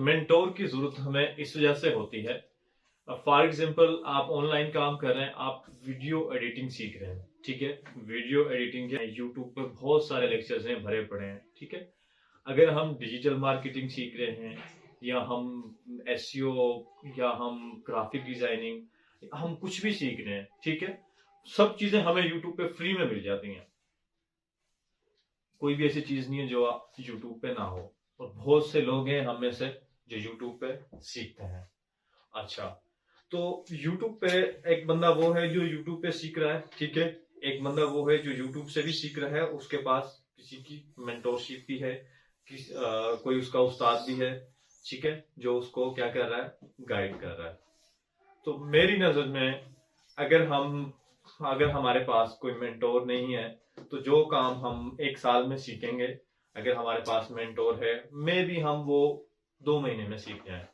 Mentor की जरूरत हमें इस वजह से होती है। फॉर एग्जांपल, आप ऑनलाइन काम कर रहे हैं, आप वीडियो एडिटिंग सीख रहे हैं, ठीक है। वीडियो एडिटिंग के यूट्यूब पे बहुत सारे लेक्चर्स हैं, भरे पड़े हैं, ठीक है। अगर हम डिजिटल मार्केटिंग सीख रहे हैं, या हम एसईओ, या हम ग्राफिक डिजाइनिंग, हम कुछ भी सीख रहे हैं, ठीक है, सब चीजें हमें यूट्यूब पे फ्री में मिल जाती हैं। कोई भी ऐसी चीज नहीं है जो आप यूट्यूब पे ना हो, और बहुत से लोग हैं हम में से जो यूट्यूब पे सीखते हैं। अच्छा, तो यूट्यूब पे एक बंदा वो है जो यूट्यूब पे सीख रहा है, ठीक है। एक बंदा वो है जो यूट्यूब से भी सीख रहा है, उसके पास किसी की मेंटोरशिप भी है, कोई उसका उस्ताद भी है, ठीक है, जो उसको क्या कर रहा है, गाइड कर रहा है। तो मेरी नजर में, अगर हम अगर हमारे पास कोई मेंटोर नहीं है, तो जो काम हम एक साल में सीखेंगे, अगर हमारे पास मेंटोर है, मे बी हम वो 2 महीने में सीख जाएं।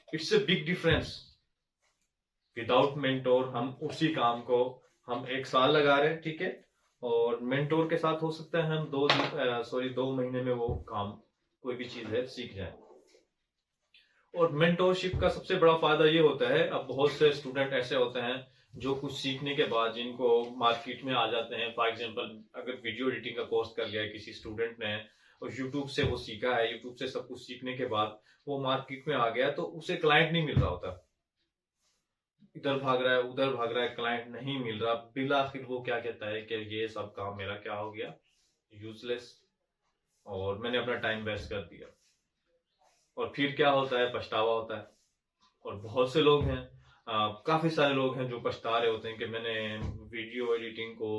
It's a big difference. Without mentor हम उसी काम को हम एक साल लगा रहे हैं, ठीक है, और मेंटोर के साथ हो सकता है हम 2 महीने में वो काम, कोई भी चीज है, सीख जाए। और मेंटोरशिप का सबसे बड़ा फायदा ये होता है, अब बहुत से स्टूडेंट ऐसे होते हैं जो कुछ सीखने के बाद जिनको मार्केट में आ जाते हैं। फॉर एग्जांपल, अगर वीडियो एडिटिंग का कोर्स कर लिया है किसी स्टूडेंट ने, और यूट्यूब से वो सीखा है, यूट्यूब से सब कुछ सीखने के बाद वो मार्केट में आ गया, तो उसे क्लाइंट नहीं मिल रहा होता, इधर भाग रहा है उधर भाग रहा है, क्लाइंट नहीं मिल रहा, बिल आखिर वो क्या कहता है कि ये सब काम मेरा क्या हो गया, यूजलेस, और मैंने अपना टाइम वेस्ट कर दिया। और फिर क्या होता है, पछतावा होता है। और बहुत से लोग हैं, काफी सारे लोग हैं जो पछता रहे होते हैं कि मैंने वीडियो एडिटिंग को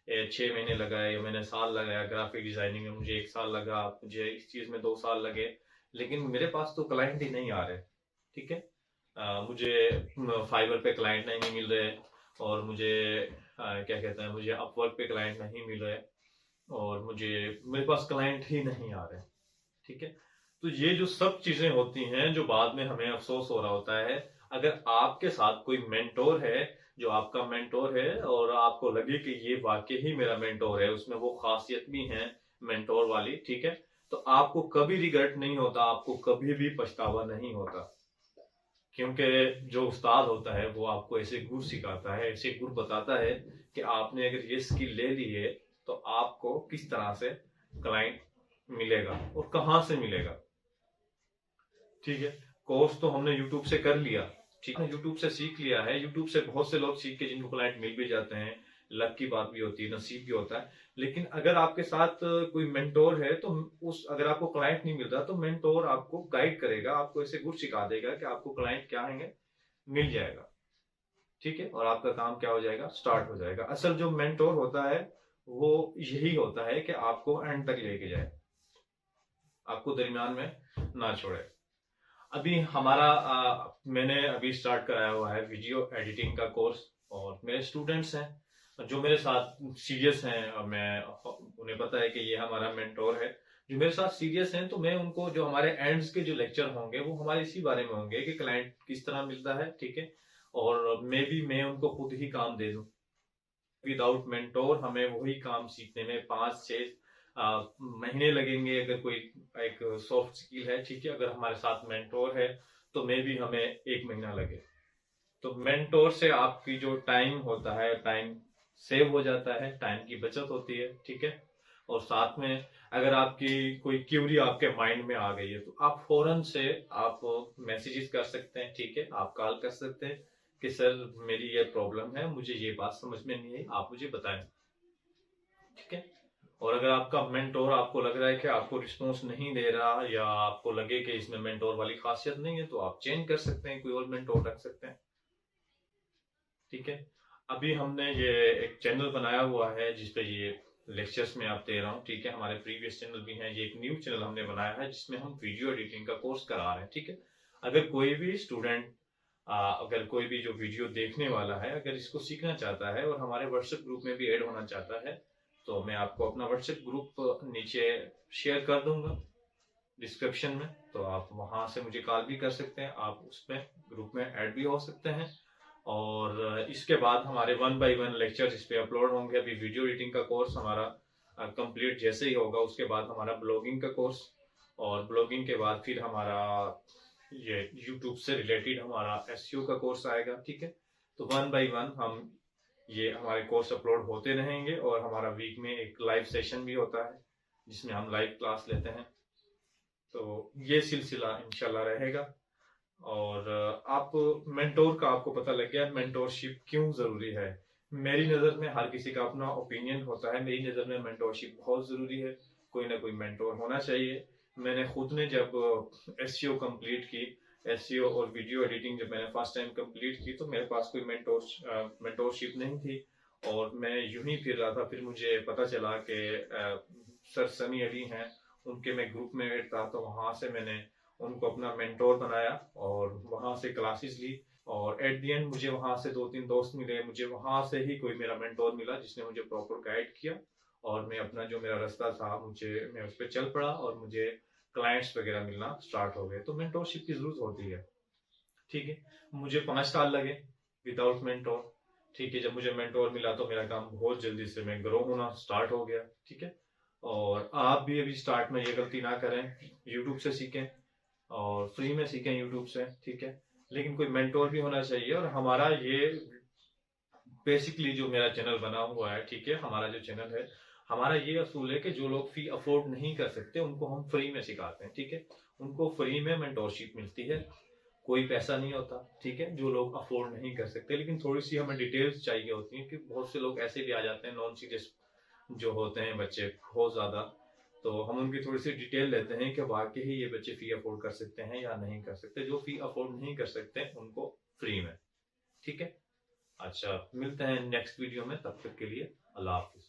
6 महीने लगाए, या मैंने साल लगाया, ग्राफिक डिजाइनिंग में मुझे 1 साल लगा, मुझे इस चीज में 2 साल लगे, लेकिन मेरे पास तो क्लाइंट ही नहीं आ रहे, ठीक है। मुझे फाइवर पे क्लाइंट नहीं मिल रहे, और मुझे क्या कहते हैं, मुझे अपवर्क पे क्लाइंट नहीं मिल रहे, और मेरे पास क्लाइंट ही नहीं आ रहे, ठीक है। तो ये जो सब चीजें होती हैं, जो बाद में हमें अफसोस हो रहा होता है, अगर आपके साथ कोई मेंटोर है, जो आपका मेंटोर है, और आपको लगे कि ये वाकई ही मेरा मेंटोर है, उसमें वो खासियत भी है मेंटोर वाली, ठीक है, तो आपको कभी रिग्रेट नहीं होता, आपको कभी भी पछतावा नहीं होता। क्योंकि जो उस्ताद होता है वो आपको ऐसे गुर सिखाता है, ऐसे गुर बताता है कि आपने अगर ये स्किल ले ली है, तो आपको किस तरह से क्लाइंट मिलेगा और कहाँ से मिलेगा, ठीक है। कोर्स तो हमने यूट्यूब से कर लिया, ठीक है, यूट्यूब से सीख लिया है, यूट्यूब से बहुत से लोग सीख के जिनको क्लाइंट मिल भी जाते हैं, लक की बात भी होती है, नसीब भी होता है। लेकिन अगर आपके साथ कोई मेंटोर है, तो उस अगर आपको क्लाइंट नहीं मिल रहा, तो मेंटोर आपको गाइड करेगा, आपको ऐसे गुड सिखा देगा कि आपको क्लाइंट क्या है, मिल जाएगा, ठीक है, और आपका काम क्या हो जाएगा, स्टार्ट हो जाएगा। असल जो मेंटोर होता है वो यही होता है कि आपको एंड तक लेके जाए, आपको दरमियान में ना छोड़े। अभी हमारा मैंने अभी स्टार्ट कराया हुआ है वीडियो एडिटिंग का कोर्स, और मेरे स्टूडेंट्स हैं जो मेरे साथ सीरियस हैं, और मैं उन्हें पता है कि ये हमारा मेंटोर है, जो मेरे साथ सीरियस हैं, तो मैं उनको जो हमारे एंड्स के जो लेक्चर होंगे वो हमारे इसी बारे में होंगे कि क्लाइंट किस तरह मिलता है, ठीक है, और मैं उनको खुद ही काम दे दूं। विदाउट मेंटोर हमें वही काम सीखने में 5-6 महीने लगेंगे, अगर कोई एक सॉफ्ट स्किल है, ठीक है। अगर हमारे साथ मेंटोर है, तो मे भी हमें 1 महीना लगे। तो मेंटोर से आपकी जो टाइम होता है, टाइम सेव हो जाता है, टाइम की बचत होती है, ठीक है। और साथ में अगर आपकी कोई क्यूरी आपके माइंड में आ गई है, तो आप फौरन से आप मैसेजेस कर सकते हैं, ठीक है, आप कॉल कर सकते हैं कि सर मेरी ये प्रॉब्लम है, मुझे ये बात समझ में नहीं आई, आप मुझे बताएं, ठीक है। और अगर आपका मेंटोर आपको लग रहा है कि आपको रिस्पॉन्स नहीं दे रहा, या आपको लगे कि इसमें मेंटोर वाली खासियत नहीं है, तो आप चेंज कर सकते हैं, कोई और मेंटोर रख सकते हैं, ठीक है। अभी हमने ये एक चैनल बनाया हुआ है जिसपे ये लेक्चर्स में आप दे रहा हूँ, ठीक है। हमारे प्रीवियस चैनल भी हैं, ये एक न्यू चैनल हमने बनाया है जिसमें हम वीडियो एडिटिंग का कोर्स करा रहे हैं, ठीक है। अगर कोई भी स्टूडेंट, अगर कोई भी जो वीडियो देखने वाला है, अगर इसको सीखना चाहता है और हमारे व्हाट्सएप ग्रुप में भी ऐड होना चाहता है, तो मैं आपको अपना व्हाट्सएप ग्रुप नीचे शेयर कर दूंगा डिस्क्रिप्शन में, तो आप वहां से मुझे कॉल भी कर सकते हैं, आप उसमें ग्रुप में ऐड भी हो सकते हैं। और इसके बाद हमारे 1 बाय 1 लेक्चर इस पे अपलोड होंगे। अभी वीडियो एडिटिंग का कोर्स हमारा कंप्लीट जैसे ही होगा, उसके बाद हमारा ब्लॉगिंग का कोर्स, और ब्लॉगिंग के बाद फिर हमारा ये यूट्यूब से रिलेटेड हमारा एसईओ का कोर्स आएगा, ठीक है। तो 1 बाय 1 हम ये हमारे कोर्स अपलोड होते रहेंगे और हमारा वीक में एक लाइव सेशन भी होता है जिसमें हम लाइव क्लास लेते हैं। तो ये सिलसिला इंशाल्लाह रहेगा। और आप मेंटोर का आपको पता लग गया मेंटोरशिप क्यों जरूरी है। मेरी नज़र में हर किसी का अपना ओपिनियन होता है, मेरी नज़र में मेंटोरशिप बहुत जरूरी है, कोई ना कोई मेंटोर होना चाहिए। मैंने खुद ने जब एसईओ कंप्लीट की, एसईओ और वीडियो एडिटिंग जब मैंने फर्स्ट टाइम कंप्लीट की, तो मेरे पास कोई मेंटोरशिप नहीं थी और मैं यूं ही फिर रहा था। फिर मुझे पता चला कि सर सनी अली हैं, उनके मैं ग्रुप में ऐड था, तो वहां से मैंने उनको अपना मेंटोर बनाया और वहां से क्लासेस ली। और एट द एंड मुझे वहां से 2-3 दोस्त मिले, मुझे वहां से ही कोई मेरा मेंटोर मिला जिसने मुझे प्रॉपर गाइड किया और मैं अपना जो मेरा रास्ता था मैं उस पर चल पड़ा और मुझे क्लाइंट्स वगैरह मिलना स्टार्ट हो गए। तो मेंटोरशिप की जरूरत होती है, ठीक है। मुझे 5 साल लगे विदाउट मेंटोर, ठीक है। जब मुझे मेंटोर मिला तो मेरा काम बहुत जल्दी से मैं ग्रो होना स्टार्ट हो गया, ठीक है। और आप भी अभी स्टार्ट में ये गलती ना करें, यूट्यूब से सीखें और फ्री में सीखें यूट्यूब से, ठीक है। लेकिन कोई मेंटोर भी होना चाहिए। और हमारा ये बेसिकली जो मेरा चैनल बना हुआ है, ठीक है, हमारा जो चैनल है, हमारा ये असूल है कि जो लोग फी अफोर्ड नहीं कर सकते उनको हम फ्री में सिखाते हैं, ठीक है। उनको फ्री में मेंटोरशिप मिलती है, कोई पैसा नहीं होता, ठीक है। जो लोग अफोर्ड नहीं कर सकते, लेकिन थोड़ी सी हमें डिटेल्स चाहिए होती हैं कि बहुत से लोग ऐसे भी आ जाते हैं नॉन सीरियस जो होते हैं बच्चे बहुत ज्यादा, तो हम उनकी थोड़ी सी डिटेल लेते हैं कि वाकई ही ये बच्चे फी अफोर्ड कर सकते हैं या नहीं कर सकते। जो फी अफोर्ड नहीं कर सकते उनको फ्री में, ठीक है। अच्छा, मिलते हैं नेक्स्ट वीडियो में, तब तक के लिए अल्लाह हाफिज।